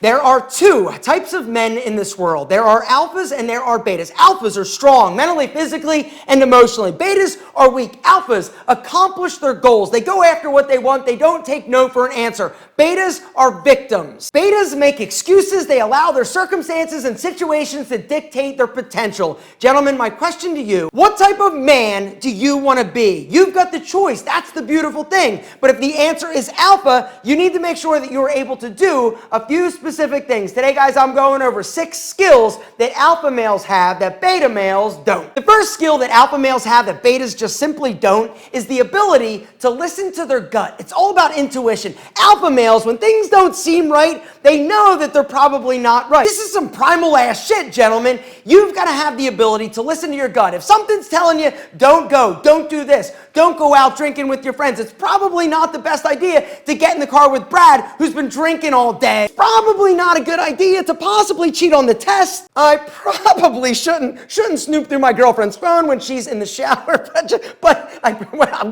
There are two types of men in this world. There are alphas and there are betas. Alphas are strong, mentally, physically, and emotionally. Betas are weak. Alphas accomplish their goals. They go after what they want. They don't take no for an answer. Betas are victims. Betas make excuses. They allow their circumstances and situations to dictate their potential. Gentlemen, my question to you, what type of man do you want to be? You've got the choice. That's the beautiful thing. But if the answer is alpha, you need to make sure that you're able to do a few specific things. Today, guys, I'm going over 6 skills that alpha males have that beta males don't. The first skill that alpha males have that betas just simply don't is the ability to listen to their gut. It's all about intuition. Alpha males, when things don't seem right, they know that they're probably not right. This is some primal ass shit, gentlemen. You've got to have the ability to listen to your gut. If something's telling you, don't go, don't do this, don't go out drinking with your friends, it's probably not the best idea to get in the car with Brad, who's been drinking all day. It's probably not a good idea to possibly cheat on the test. I probably shouldn't snoop through my girlfriend's phone when she's in the shower, but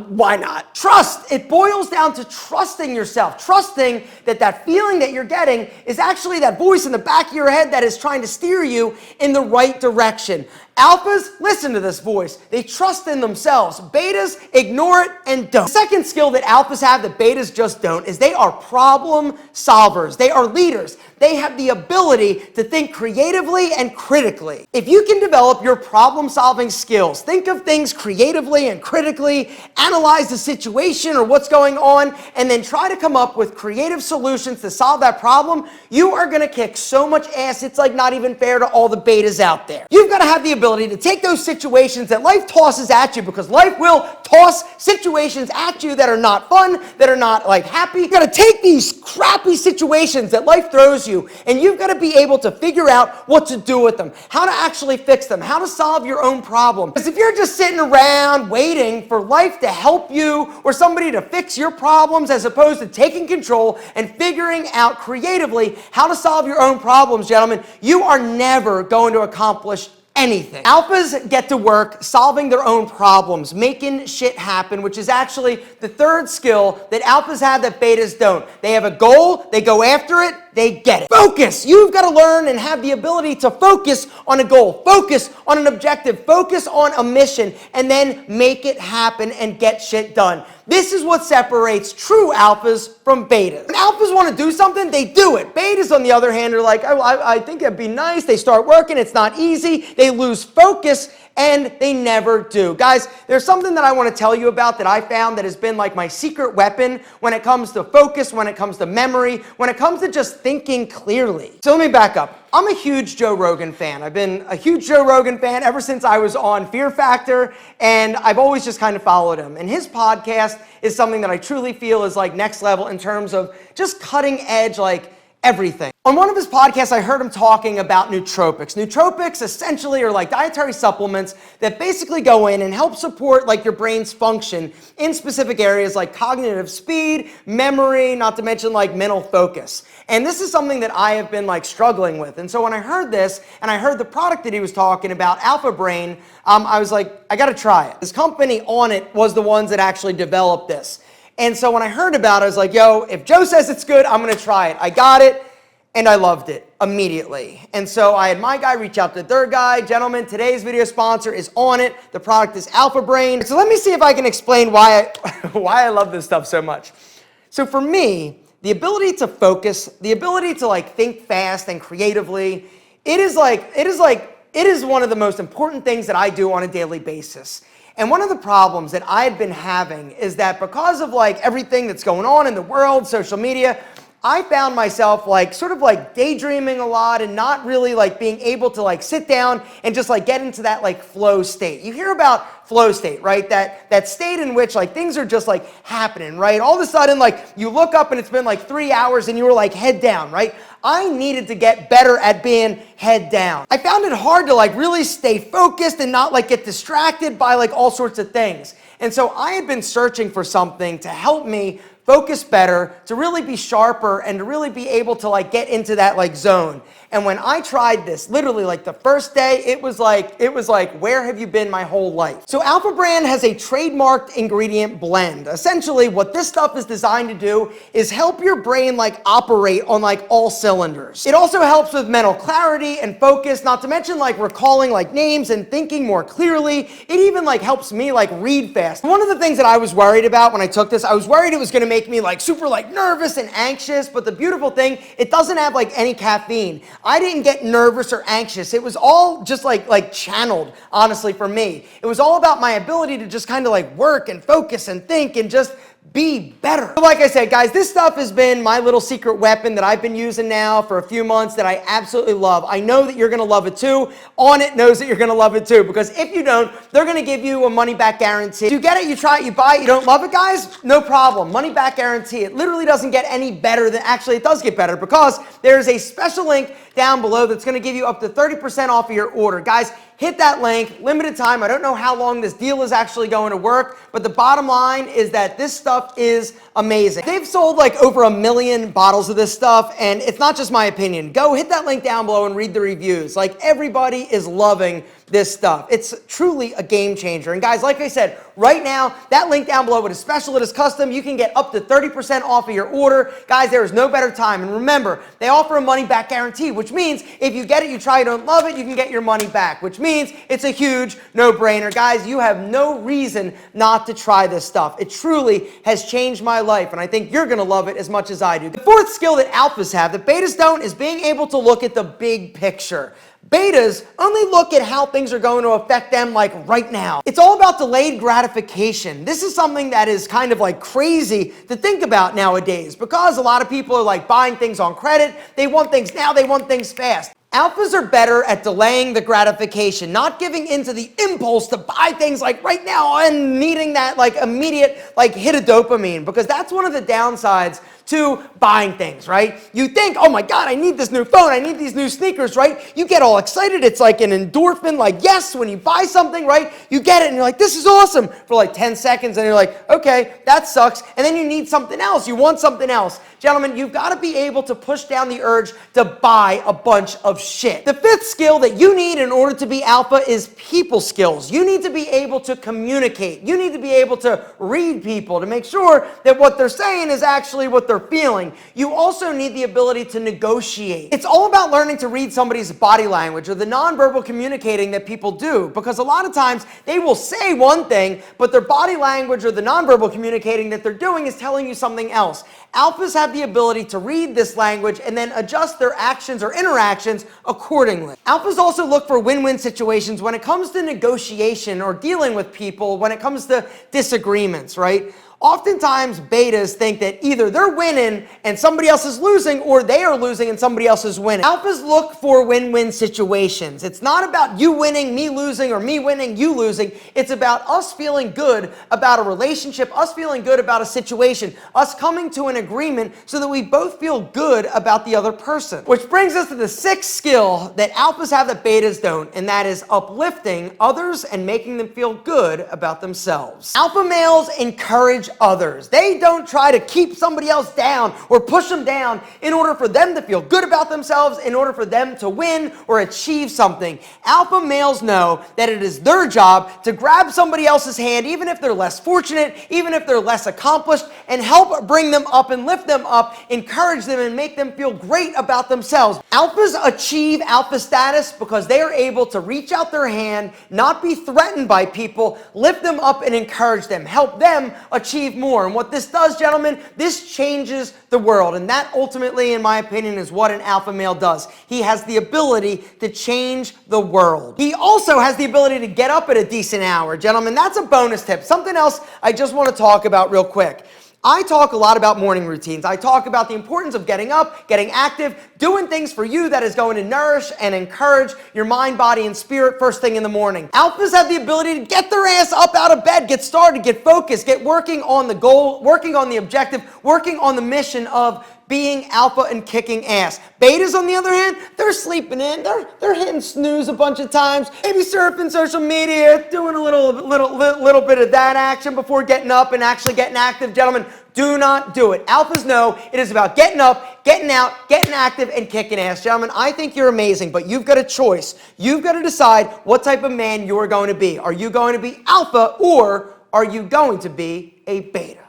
why not? Trust. It boils down to trusting yourself, trusting that feeling that you're getting is actually that voice in the back of your head that is trying to steer you in the right direction. Alphas listen to this voice. They trust in themselves. Betas ignore it and don't. The second skill that alphas have that betas just don't is they are problem solvers. They are leaders. They have the ability to think creatively and critically. If you can develop your problem-solving skills, think of things creatively and critically, analyze the situation or what's going on, and then try to come up with creative solutions to solve that problem, you are going to kick so much ass, it's like not even fair to all the betas out there. You've got to have the ability to take those situations that life tosses at you, because life will toss situations at you that are not fun, that are not like happy. You've got to take these crappy situations that life throws you, and you've got to be able to figure out what to do with them, how to actually fix them, how to solve your own problem. Because if you're just sitting around waiting for life to help you or somebody to fix your problems as opposed to taking control and figuring out creatively how to solve your own problems, gentlemen, you are never going to accomplish anything. Alphas get to work solving their own problems, making shit happen, which is actually the third skill that alphas have that betas don't. They have a goal, they go after it, they get it. Focus. You've got to learn and have the ability to focus on a goal, focus on an objective, focus on a mission, and then make it happen and get shit done. This is what separates true alphas from betas. When alphas want to do something, they do it. Betas, on the other hand, are like, oh, I think it'd be nice. They start working. It's not easy. They lose focus, and they never do. Guys, there's something that I want to tell you about that I found that has been like my secret weapon when it comes to focus, when it comes to memory, when it comes to just thinking clearly. So let me back up. I'm a huge Joe Rogan fan. I've been a huge Joe Rogan fan ever since I was on Fear Factor, and I've always just kind of followed him. And his podcast is something that I truly feel is like next level in terms of just cutting edge, like everything. On one of his podcasts, I heard him talking about nootropics. Nootropics essentially are like dietary supplements that basically go in and help support like your brain's function in specific areas like cognitive speed, memory, not to mention like mental focus. And this is something that I have been like struggling with. And so when I heard this and I heard the product that he was talking about, Alpha Brain, I was like, I gotta try it. This company on it was the ones that actually developed this. And so when I heard about it, I was like, yo, if Joe says it's good, I'm gonna try it. I got it. And I loved it immediately. And so I had my guy reach out to their guy. Gentlemen, today's video sponsor is on it. The product is Alpha Brain. So let me see if I can explain why I love this stuff so much. So for me, the ability to focus, the ability to like think fast and creatively, it is one of the most important things that I do on a daily basis. And one of the problems that I had been having is that because of like everything that's going on in the world, social media, I found myself like sort of like daydreaming a lot and not really like being able to like sit down and just like get into that like flow state. You hear about flow state, right? That state in which like things are just like happening, right? All of a sudden like you look up and it's been like 3 hours and you were like head down, right? I needed to get better at being head down. I found it hard to like really stay focused and not like get distracted by like all sorts of things. And so I had been searching for something to help me focus better, to really be sharper, and to really be able to like get into that like zone. And when I tried this, literally like the first day, it was like, where have you been my whole life? So Alpha brand has a trademarked ingredient blend. Essentially, what this stuff is designed to do is help your brain like operate on like all cylinders. It also helps with mental clarity and focus, not to mention like recalling like names and thinking more clearly. It even like helps me like read fast. One of the things that I was worried about when I took this, I was worried it was gonna make me like super like nervous and anxious, but the beautiful thing, it doesn't have like any caffeine. I didn't get nervous or anxious. It was all just like channeled, honestly, for me. It was all about my ability to just kind of like work and focus and think and just be better. Like I said, guys, this stuff has been my little secret weapon that I've been using now for a few months that I absolutely love. I know that you're gonna love it too. On It knows that you're gonna love it too, because if you don't, they're gonna give you a money back guarantee. You get it, you try it, you buy it, you don't love it, guys? No problem. Money back guarantee. It literally doesn't get any better than, actually it does get better, because there's a special link down below that's gonna give you up to 30% off of your order. Guys, hit that link, limited time. I don't know how long this deal is actually going to work, but the bottom line is that this stuff is amazing. They've sold like over 1 million bottles of this stuff, and it's not just my opinion. Go hit that link down below and read the reviews. Like, everybody is loving this stuff. It's truly a game changer. And guys, like I said, right now, that link down below, it is special, it is custom. You can get up to 30% off of your order. Guys, there is no better time. And remember, they offer a money back guarantee, which means if you get it, you try, you don't love it, you can get your money back, which means it's a huge no-brainer. Guys, you have no reason not to try this stuff. It truly has changed my life, and I think you're gonna love it as much as I do. The fourth skill that alphas have that betas don't is being able to look at the big picture. Betas only look at how things are going to affect them like right now. It's all about delayed gratification. This is something that is kind of like crazy to think about nowadays, because a lot of people are like buying things on credit. They want things now, they want things fast. Alphas are better at delaying the gratification, not giving into the impulse to buy things like right now and needing that like immediate like hit of dopamine, because that's one of the downsides to buying things, right? You think, oh my God, I need this new phone, I need these new sneakers, right? You get all excited, it's like an endorphin, like yes, when you buy something, right? You get it and you're like, this is awesome for like 10 seconds, and you're like, okay, that sucks, and then you need something else, you want something else. Gentlemen, you've got to be able to push down the urge to buy a bunch of shit. The fifth skill that you need in order to be alpha is people skills. You need to be able to communicate. You need to be able to read people to make sure that what they're saying is actually what they're feeling. You also need the ability to negotiate. It's all about learning to read somebody's body language, or the nonverbal communicating that people do, because a lot of times they will say one thing, but their body language or the nonverbal communicating that they're doing is telling you something else. Alphas have the ability to read this language and then adjust their actions or interactions accordingly. Alphas also look for win-win situations when it comes to negotiation or dealing with people, when it comes to disagreements, right? Oftentimes, betas think that either they're winning and somebody else is losing, or they are losing and somebody else is winning. Alphas look for win-win situations. It's not about you winning, me losing, or me winning, you losing. It's about us feeling good about a relationship, us feeling good about a situation, us coming to an agreement so that we both feel good about the other person. Which brings us to the sixth skill that alphas have that betas don't, and that is uplifting others and making them feel good about themselves. Alpha males encourage others. They don't try to keep somebody else down or push them down in order for them to feel good about themselves, in order for them to win or achieve something. Alpha males know that it is their job to grab somebody else's hand, even if they're less fortunate, even if they're less accomplished, and help bring them up and lift them up, encourage them, and make them feel great about themselves. Alphas achieve alpha status because they are able to reach out their hand, not be threatened by people, lift them up and encourage them, help them achieve more. And what this does, gentlemen, this changes the world. And that ultimately, in my opinion, is what an alpha male does. He has the ability to change the world. He also has the ability to get up at a decent hour. Gentlemen, that's a bonus tip. Something else I just want to talk about real quick. I talk a lot about morning routines. I talk about the importance of getting up, getting active, doing things for you that is going to nourish and encourage your mind, body, and spirit first thing in the morning. Alphas have the ability to get their ass up out of bed, get started, get focused, get working on the goal, working on the objective, working on the mission of being alpha and kicking ass. Betas, on the other hand, they're sleeping in. They're hitting snooze a bunch of times. Maybe surfing social media, doing a little bit of that action before getting up and actually getting active. Gentlemen, do not do it. Alphas know it is about getting up, getting out, getting active, and kicking ass. Gentlemen, I think you're amazing, but you've got a choice. You've got to decide what type of man you're going to be. Are you going to be alpha, or are you going to be a beta?